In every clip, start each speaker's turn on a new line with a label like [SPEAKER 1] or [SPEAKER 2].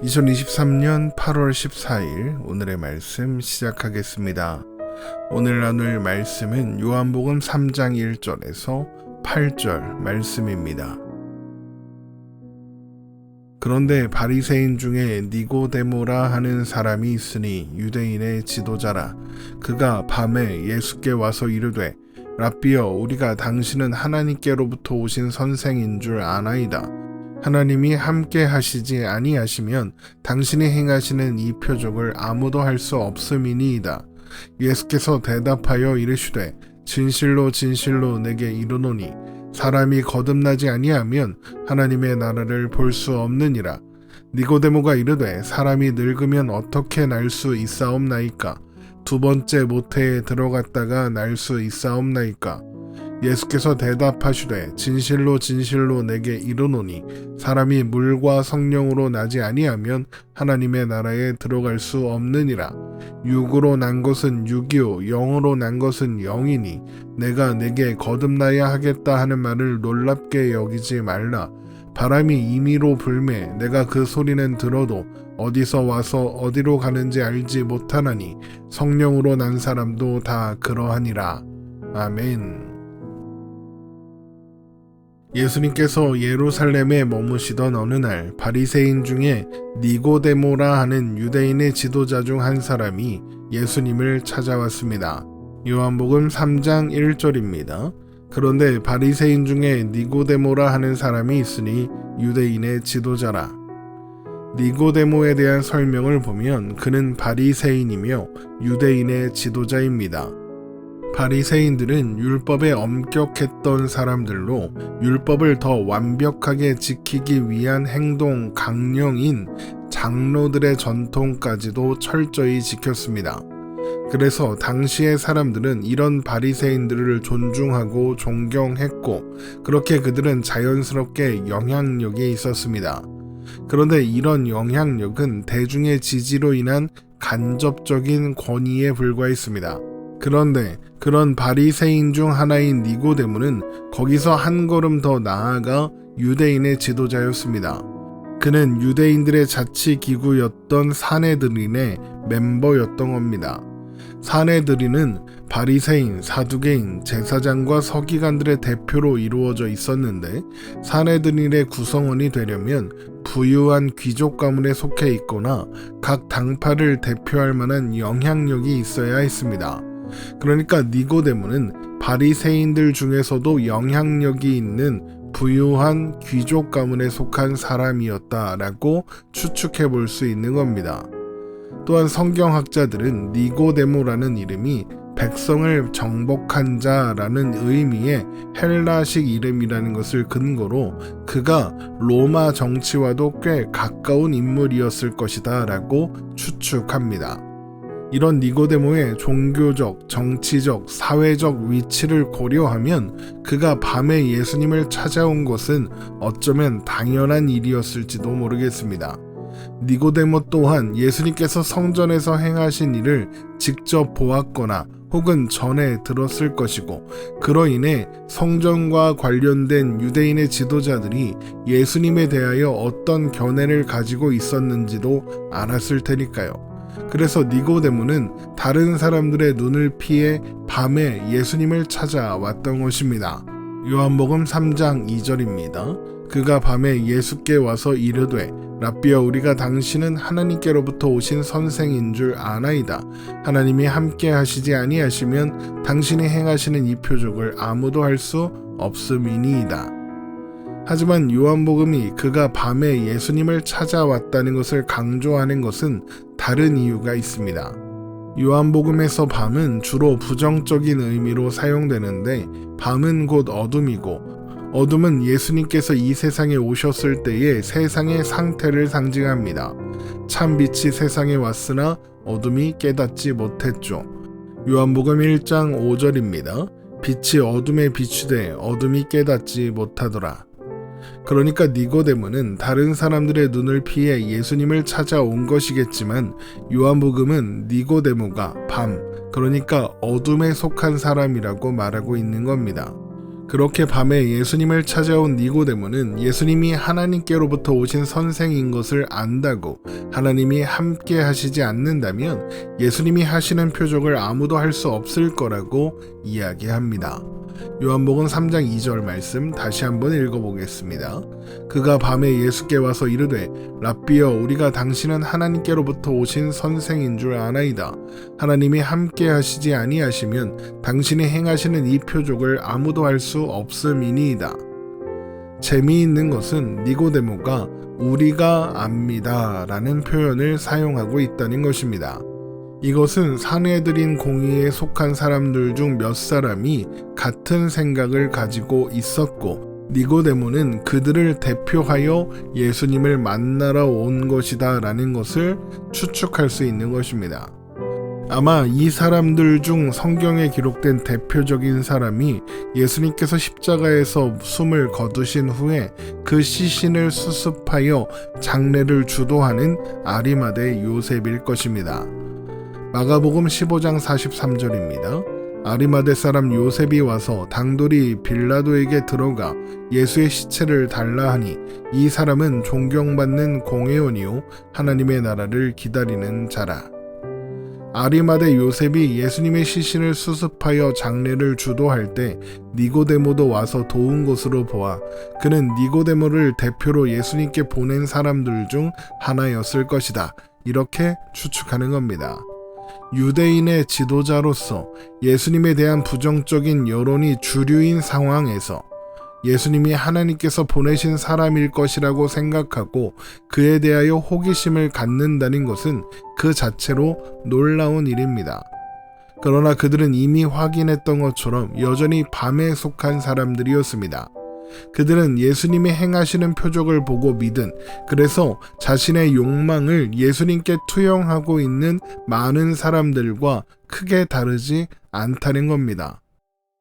[SPEAKER 1] 2023년 8월 14일 오늘의 말씀 시작하겠습니다. 오늘 나눌 말씀은 요한복음 3장 1절에서 8절 말씀입니다. 그런데 바리새인 중에 니고데모라 하는 사람이 있으니 유대인의 지도자라. 그가 밤에 예수께 와서 이르되 랍비여, 우리가 당신은 하나님께로부터 오신 선생인 줄 아나이다. 하나님이 함께 하시지 아니하시면 당신이 행하시는 이 표적을 아무도 할 수 없음이니이다. 예수께서 대답하여 이르시되 진실로 진실로 내게 이르노니 사람이 거듭나지 아니하면 하나님의 나라를 볼 수 없느니라. 니고데모가 이르되 사람이 늙으면 어떻게 날 수 있사옵나이까? 두 번째 모태에 들어갔다가 날 수 있사옵나이까? 예수께서 대답하시되 진실로 진실로 내게 이르노니 사람이 물과 성령으로 나지 아니하면 하나님의 나라에 들어갈 수 없느니라. 육으로 난 것은 육이요 영으로 난 것은 영이니 내가 내게 거듭나야 하겠다 하는 말을 놀랍게 여기지 말라. 바람이 임의로 불매 내가 그 소리는 들어도 어디서 와서 어디로 가는지 알지 못하나니 성령으로 난 사람도 다 그러하니라. 아멘. 예수님께서 예루살렘에 머무시던 어느 날 바리새인 중에 니고데모라 하는 유대인의 지도자 중 한 사람이 예수님을 찾아왔습니다. 요한복음 3장 1절입니다. 그런데 바리새인 중에 니고데모라 하는 사람이 있으니 유대인의 지도자라. 니고데모에 대한 설명을 보면 그는 바리새인이며 유대인의 지도자입니다. 바리새인들은 율법에 엄격했던 사람들로 율법을 더 완벽하게 지키기 위한 행동 강령인 장로들의 전통까지도 철저히 지켰습니다. 그래서 당시의 사람들은 이런 바리새인들을 존중하고 존경했고 그렇게 그들은 자연스럽게 영향력이 있었습니다. 그런데 이런 영향력은 대중의 지지로 인한 간접적인 권위에 불과했습니다. 그런데 그런 바리새인 중 하나인 니고데모는 거기서 한 걸음 더 나아가 유대인의 지도자였습니다. 그는 유대인들의 자치기구였던 사네드린의 멤버였던 겁니다. 사네드린은 바리새인, 사두개인, 제사장과 서기관들의 대표로 이루어져 있었는데 사네드린의 구성원이 되려면 부유한 귀족 가문에 속해 있거나 각 당파를 대표할 만한 영향력이 있어야 했습니다. 그러니까 니고데모는 바리새인들 중에서도 영향력이 있는 부유한 귀족 가문에 속한 사람이었다라고 추측해 볼 수 있는 겁니다. 또한 성경학자들은 니고데모라는 이름이 백성을 정복한 자라는 의미의 헬라식 이름이라는 것을 근거로 그가 로마 정치와도 꽤 가까운 인물이었을 것이다 라고 추측합니다. 이런 니고데모의 종교적, 정치적, 사회적 위치를 고려하면 그가 밤에 예수님을 찾아온 것은 어쩌면 당연한 일이었을지도 모르겠습니다. 니고데모 또한 예수님께서 성전에서 행하신 일을 직접 보았거나 혹은 전에 들었을 것이고 그로 인해 성전과 관련된 유대인의 지도자들이 예수님에 대하여 어떤 견해를 가지고 있었는지도 알았을 테니까요. 그래서 니고데모는 다른 사람들의 눈을 피해 밤에 예수님을 찾아왔던 것입니다. 요한복음 3장 2절입니다. 그가 밤에 예수께 와서 이르되 랍비여, 우리가 당신은 하나님께로부터 오신 선생인 줄 아나이다. 하나님이 함께 하시지 아니하시면 당신이 행하시는 이 표적을 아무도 할 수 없음이니이다. 하지만 요한복음이 그가 밤에 예수님을 찾아왔다는 것을 강조하는 것은 다른 이유가 있습니다. 요한복음에서 밤은 주로 부정적인 의미로 사용되는데 밤은 곧 어둠이고 어둠은 예수님께서 이 세상에 오셨을 때의 세상의 상태를 상징합니다. 참 빛이 세상에 왔으나 어둠이 깨닫지 못했죠. 요한복음 1장 5절입니다. 빛이 어둠에 비추되 어둠이 깨닫지 못하더라. 그러니까 니고데모는 다른 사람들의 눈을 피해 예수님을 찾아온 것이겠지만 요한복음은 니고데모가 밤, 그러니까 어둠에 속한 사람이라고 말하고 있는 겁니다. 그렇게 밤에 예수님을 찾아온 니고데모는 예수님이 하나님께로부터 오신 선생인 것을 안다고 하나님이 함께 하시지 않는다면 예수님이 하시는 표적을 아무도 할 수 없을 거라고 이야기합니다. 요한복음 3장 2절 말씀 다시 한번 읽어보겠습니다. 그가 밤에 예수께 와서 이르되 랍비여 우리가 당신은 하나님께로부터 오신 선생인 줄 아나이다. 하나님이 함께 하시지 아니하시면 당신이 행하시는 이 표적을 아무도 할 수 없음이니이다. 재미있는 것은 니고데모가 우리가 압니다 라는 표현을 사용하고 있다는 것입니다. 이것은 사내들인 공의에 속한 사람들 중 몇 사람이 같은 생각을 가지고 있었고 니고데모는 그들을 대표하여 예수님을 만나러 온 것이다 라는 것을 추측할 수 있는 것입니다. 아마 이 사람들 중 성경에 기록된 대표적인 사람이 예수님께서 십자가에서 숨을 거두신 후에 그 시신을 수습하여 장례를 주도하는 아리마대 요셉일 것입니다. 마가복음 15장 43절입니다. 아리마대 사람 요셉이 와서 당돌이 빌라도에게 들어가 예수의 시체를 달라 하니 이 사람은 존경받는 공회원이요 하나님의 나라를 기다리는 자라. 아리마대 요셉이 예수님의 시신을 수습하여 장례를 주도할 때 니고데모도 와서 도운 것으로 보아 그는 니고데모를 대표로 예수님께 보낸 사람들 중 하나였을 것이다. 이렇게 추측하는 겁니다. 유대인의 지도자로서 예수님에 대한 부정적인 여론이 주류인 상황에서 예수님이 하나님께서 보내신 사람일 것이라고 생각하고 그에 대하여 호기심을 갖는다는 것은 그 자체로 놀라운 일입니다. 그러나 그들은 이미 확인했던 것처럼 여전히 밤에 속한 사람들이었습니다. 그들은 예수님이 행하시는 표적을 보고 믿은, 그래서 자신의 욕망을 예수님께 투영하고 있는 많은 사람들과 크게 다르지 않다는 겁니다.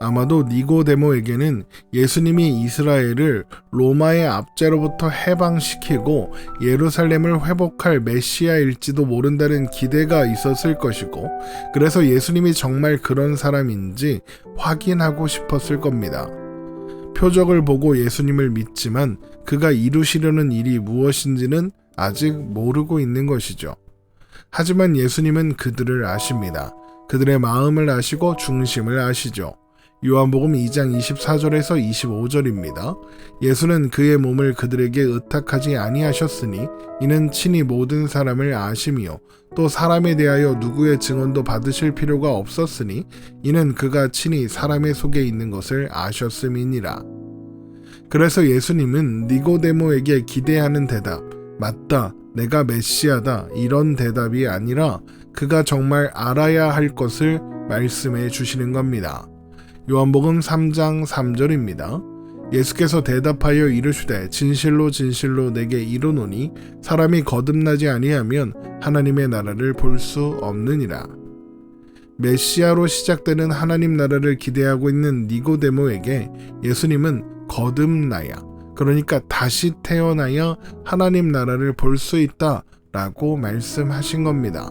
[SPEAKER 1] 아마도 니고데모에게는 예수님이 이스라엘을 로마의 압제로부터 해방시키고 예루살렘을 회복할 메시아일지도 모른다는 기대가 있었을 것이고, 그래서 예수님이 정말 그런 사람인지 확인하고 싶었을 겁니다. 표적을 보고 예수님을 믿지만 그가 이루시려는 일이 무엇인지는 아직 모르고 있는 것이죠. 하지만 예수님은 그들을 아십니다. 그들의 마음을 아시고 중심을 아시죠. 요한복음 2장 24절에서 25절입니다. 예수는 그의 몸을 그들에게 의탁하지 아니하셨으니 이는 친히 모든 사람을 아심이요 또 사람에 대하여 누구의 증언도 받으실 필요가 없었으니 이는 그가 친히 사람의 속에 있는 것을 아셨음이니라. 그래서 예수님은 니고데모에게 기대하는 대답, 맞다, 내가 메시아다, 이런 대답이 아니라 그가 정말 알아야 할 것을 말씀해 주시는 겁니다. 요한복음 3장 3절입니다. 예수께서 대답하여 이르시되 진실로 진실로 내게 이르노니 사람이 거듭나지 아니하면 하나님의 나라를 볼 수 없느니라. 메시아로 시작되는 하나님 나라를 기대하고 있는 니고데모에게 예수님은 거듭나야, 그러니까 다시 태어나야 하나님 나라를 볼 수 있다 라고 말씀하신 겁니다.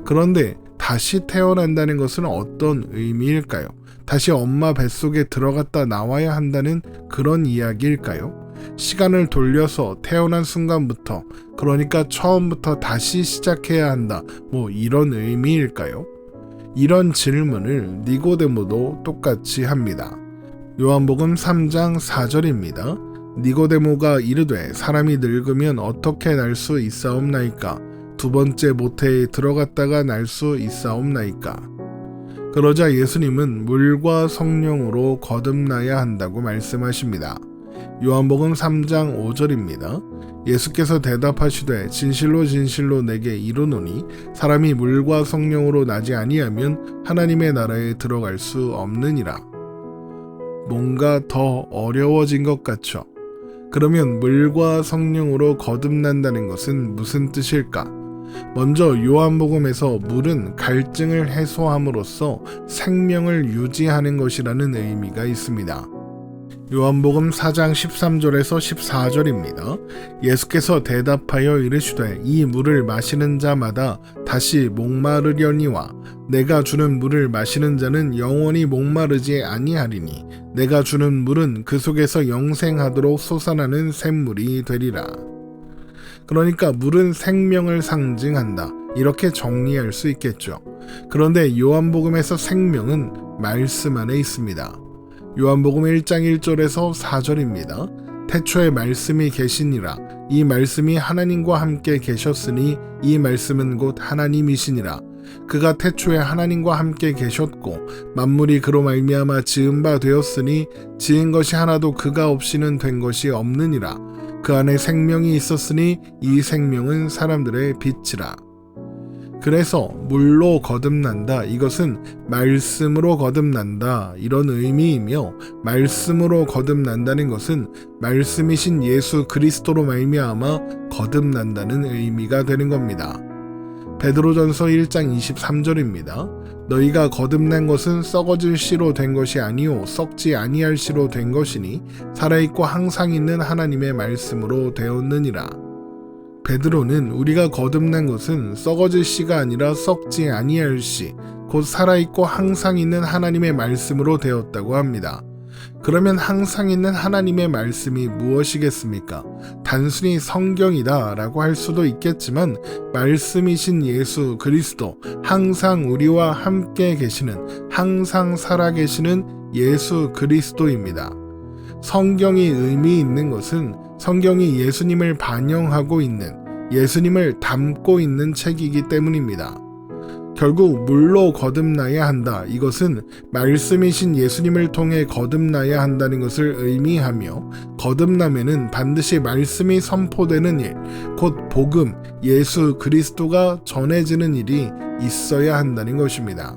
[SPEAKER 1] 그런데 다시 태어난다는 것은 어떤 의미일까요? 다시 엄마 뱃속에 들어갔다 나와야 한다는 그런 이야기일까요? 시간을 돌려서 태어난 순간부터, 그러니까 처음부터 다시 시작해야 한다, 이런 의미일까요? 이런 질문을 니고데모도 똑같이 합니다. 요한복음 3장 4절입니다. 니고데모가 이르되 사람이 늙으면 어떻게 날 수 있사옵나이까? 두 번째 모태에 들어갔다가 날 수 있사옵나이까? 그러자 예수님은 물과 성령으로 거듭나야 한다고 말씀하십니다. 요한복음 3장 5절입니다. 예수께서 대답하시되 진실로 진실로 내게 이르노니 사람이 물과 성령으로 나지 아니하면 하나님의 나라에 들어갈 수 없느니라. 뭔가 더 어려워진 것 같죠? 그러면 물과 성령으로 거듭난다는 것은 무슨 뜻일까? 먼저 요한복음에서 물은 갈증을 해소함으로써 생명을 유지하는 것이라는 의미가 있습니다. 요한복음 4장 13절에서 14절입니다. 예수께서 대답하여 이르시되 이 물을 마시는 자마다 다시 목마르려니와 내가 주는 물을 마시는 자는 영원히 목마르지 아니하리니 내가 주는 물은 그 속에서 영생하도록 솟아나는 샘물이 되리라. 그러니까 물은 생명을 상징한다. 이렇게 정리할 수 있겠죠. 그런데 요한복음에서 생명은 말씀 안에 있습니다. 요한복음 1장 1절에서 4절입니다. 태초에 말씀이 계시니라. 이 말씀이 하나님과 함께 계셨으니 이 말씀은 곧 하나님이시니라. 그가 태초에 하나님과 함께 계셨고 만물이 그로 말미암아 지은 바 되었으니 지은 것이 하나도 그가 없이는 된 것이 없느니라. 그 안에 생명이 있었으니 이 생명은 사람들의 빛이라. 그래서 물로 거듭난다. 이것은 말씀으로 거듭난다. 이런 의미이며 말씀으로 거듭난다는 것은 말씀이신 예수 그리스도로 말미암아 거듭난다는 의미가 되는 겁니다. 베드로전서 1장 23절입니다. 너희가 거듭난 것은 썩어질 씨로 된 것이 아니요 썩지 아니할 씨로 된 것이니 살아있고 항상 있는 하나님의 말씀으로 되었느니라. 베드로는 우리가 거듭난 것은 썩어질 씨가 아니라 썩지 아니할 씨, 곧 살아있고 항상 있는 하나님의 말씀으로 되었다고 합니다. 그러면 항상 있는 하나님의 말씀이 무엇이겠습니까? 단순히 성경이다 라고 할 수도 있겠지만 말씀이신 예수 그리스도, 항상 우리와 함께 계시는, 항상 살아계시는 예수 그리스도입니다. 성경이 의미 있는 것은 성경이 예수님을 반영하고 있는, 예수님을 담고 있는 책이기 때문입니다. 결국 물로 거듭나야 한다. 이것은 말씀이신 예수님을 통해 거듭나야 한다는 것을 의미하며 거듭남에는 반드시 말씀이 선포되는 일, 곧 복음, 예수 그리스도가 전해지는 일이 있어야 한다는 것입니다.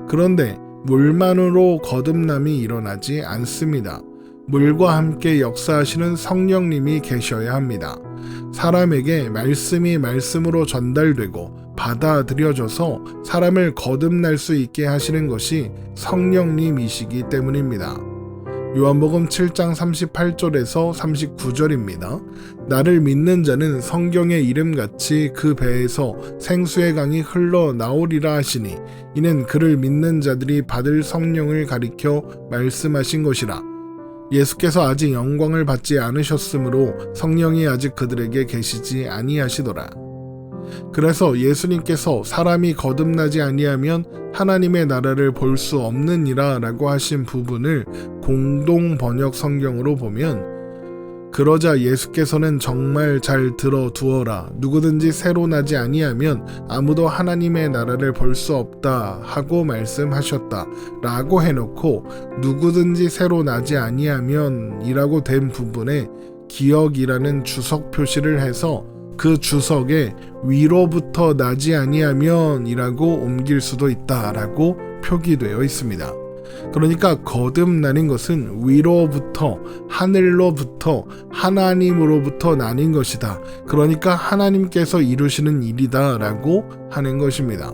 [SPEAKER 1] 그런데 물만으로 거듭남이 일어나지 않습니다. 물과 함께 역사하시는 성령님이 계셔야 합니다. 사람에게 말씀이 말씀으로 전달되고 받아들여져서 사람을 거듭날 수 있게 하시는 것이 성령님이시기 때문입니다. 요한복음 7장 38절에서 39절입니다. 나를 믿는 자는 성경의 이름같이 그 배에서 생수의 강이 흘러나오리라 하시니 이는 그를 믿는 자들이 받을 성령을 가리켜 말씀하신 것이라. 예수께서 아직 영광을 받지 않으셨으므로 성령이 아직 그들에게 계시지 아니하시더라. 그래서 예수님께서 사람이 거듭나지 아니하면 하나님의 나라를 볼 수 없느니라 라고 하신 부분을 공동 번역 성경으로 보면 그러자 예수께서는 정말 잘 들어두어라. 누구든지 새로 나지 아니하면 아무도 하나님의 나라를 볼 수 없다 하고 말씀하셨다 라고 해놓고 누구든지 새로 나지 아니하면 이라고 된 부분에 기억이라는 주석 표시를 해서 그 주석에 위로부터 나지 아니하면 이라고 옮길 수도 있다라고 표기되어 있습니다. 그러니까 거듭나는 것은 위로부터, 하늘로부터, 하나님으로부터 나뉜 것이다. 그러니까 하나님께서 이루시는 일이다 라고 하는 것입니다.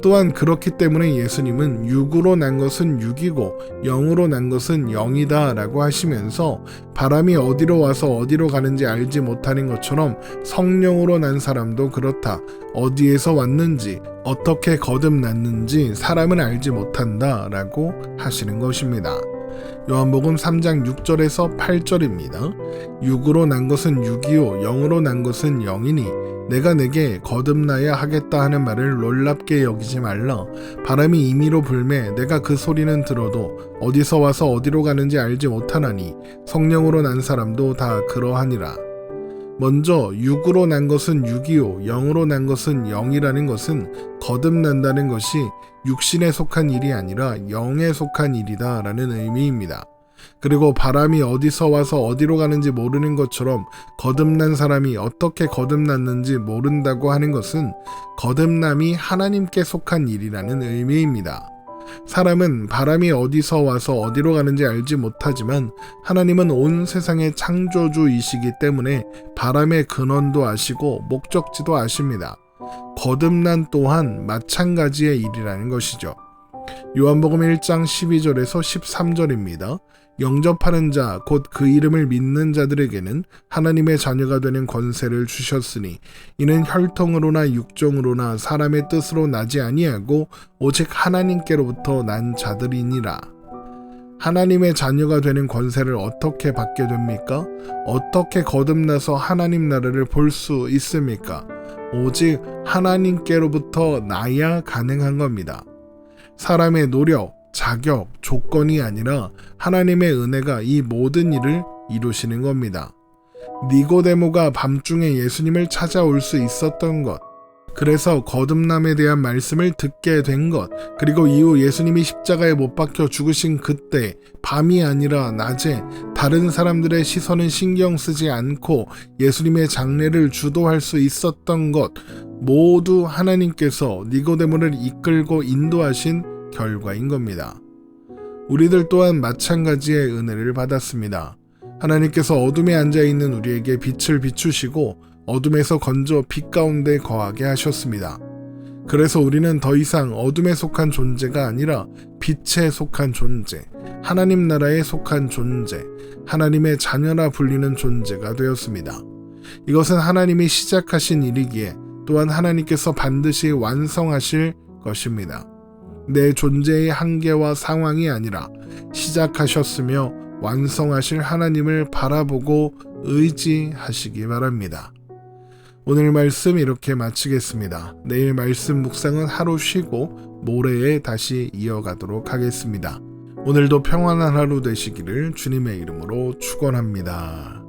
[SPEAKER 1] 또한 그렇기 때문에 예수님은 육으로 난 것은 육이고 영으로 난 것은 영이다 라고 하시면서 바람이 어디로 와서 어디로 가는지 알지 못하는 것처럼 성령으로 난 사람도 그렇다. 어디에서 왔는지 어떻게 거듭났는지 사람은 알지 못한다 라고 하시는 것입니다. 요한복음 3장 6절에서 8절입니다. 육으로 난 것은 육이요 영으로 난 것은 영이니 내가 내게 거듭나야 하겠다 하는 말을 놀랍게 여기지 말라. 바람이 임의로 불매 내가 그 소리는 들어도 어디서 와서 어디로 가는지 알지 못하나니 성령으로 난 사람도 다 그러하니라. 먼저 육으로 난 것은 육이요 영으로 난 것은 영이라는 것은 거듭난다는 것이 육신에 속한 일이 아니라 영에 속한 일이다 라는 의미입니다. 그리고 바람이 어디서 와서 어디로 가는지 모르는 것처럼 거듭난 사람이 어떻게 거듭났는지 모른다고 하는 것은 거듭남이 하나님께 속한 일이라는 의미입니다. 사람은 바람이 어디서 와서 어디로 가는지 알지 못하지만 하나님은 온 세상의 창조주이시기 때문에 바람의 근원도 아시고 목적지도 아십니다. 거듭난 또한 마찬가지의 일이라는 것이죠. 요한복음 1장 12절에서 13절입니다. 영접하는 자 곧 그 이름을 믿는 자들에게는 하나님의 자녀가 되는 권세를 주셨으니 이는 혈통으로나 육정으로나 사람의 뜻으로 나지 아니하고 오직 하나님께로부터 난 자들이니라. 하나님의 자녀가 되는 권세를 어떻게 받게 됩니까? 어떻게 거듭나서 하나님 나라를 볼 수 있습니까? 오직 하나님께로부터 나야 가능한 겁니다. 사람의 노력, 자격, 조건이 아니라 하나님의 은혜가 이 모든 일을 이루시는 겁니다. 니고데모가 밤중에 예수님을 찾아올 수 있었던 것, 그래서 거듭남에 대한 말씀을 듣게 된 것, 그리고 이후 예수님이 십자가에 못 박혀 죽으신 그때 밤이 아니라 낮에 다른 사람들의 시선은 신경 쓰지 않고 예수님의 장례를 주도할 수 있었던 것, 모두 하나님께서 니고데모를 이끌고 인도하신 결과인 겁니다. 우리들 또한 마찬가지의 은혜를 받았습니다. 하나님께서 어둠에 앉아있는 우리에게 빛을 비추시고 어둠에서 건져 빛 가운데 거하게 하셨습니다. 그래서 우리는 더 이상 어둠에 속한 존재가 아니라 빛에 속한 존재, 하나님 나라에 속한 존재, 하나님의 자녀라 불리는 존재가 되었습니다. 이것은 하나님이 시작하신 일이기에 또한 하나님께서 반드시 완성하실 것입니다. 내 존재의 한계와 상황이 아니라 시작하셨으며 완성하실 하나님을 바라보고 의지하시기 바랍니다. 오늘 말씀 이렇게 마치겠습니다. 내일 말씀 묵상은 하루 쉬고 모레에 다시 이어가도록 하겠습니다. 오늘도 평안한 하루 되시기를 주님의 이름으로 축원합니다.